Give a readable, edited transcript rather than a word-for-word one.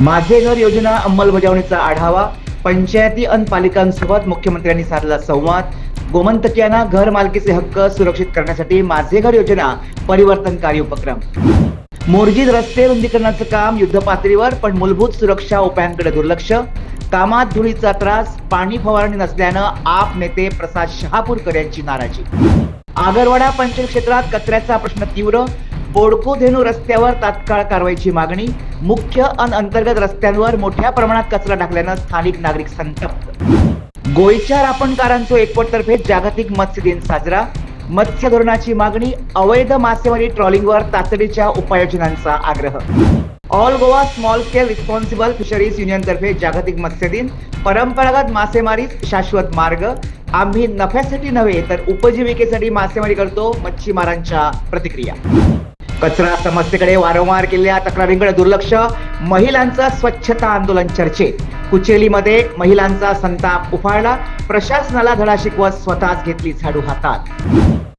माझे घर योजना अंमलबजावणीचा आढावा, पंचायती आणि पालिकांसोबत मुख्यमंत्र्यांनी साधला संवाद. गोमंतकीयांना घर मालकीचे हक्क सुरक्षित करण्यासाठी माझे घर योजना परिवर्तनकारी उपक्रम. मोर्जीत रस्ते रुंदीकरणाचं काम युद्धपातळीवर, पण मूलभूत सुरक्षा उपायांकडे दुर्लक्ष. कामात धुळीचा त्रास, पाणी फवारणी नसल्यानं आप नेते प्रसाद शहापूरकर यांची नाराजी. आगरवाडा पंचायत क्षेत्रात कचऱ्याचा प्रश्न तीव्र, बोडको धेनू रस्त्यावर तात्काळ कारवाईची मागणी. मुख्य आणि अंतर्गत रस्त्यांवर मोठ्या प्रमाणात कचरा टाकल्यानं स्थानिक नागरिक संतप्त. गोयच्या रापणकारांचो एकवटतर्फे जागतिक मत्स्य दिन साजरा. मत्स्य धोरणाची मागणी, अवैध मासेमारी ट्रॉलिंगवर तातडीच्या उपाययोजनांचा आग्रह. All Goa small scale responsible fisheries union तर्फे जागतिक मत्स्य दिन. परंपरागत मासेमारीच शाश्वत मार्ग. आम्ही नफ्यासाठी नव्हे तर उपजीविकेसाठी मासेमारी करतो, मच्छीमारांच्या प्रतिक्रिया. कचरा समस्येकडे वारंवार केलेल्या तक्रारींकडे दुर्लक्ष. महिलांचं स्वच्छता आंदोलन चर्चेत. कुचेलीमध्ये महिलांचा संताप उफाळला. प्रशासनाला धडा शिकवत स्वतःच घेतली झाडू हातात.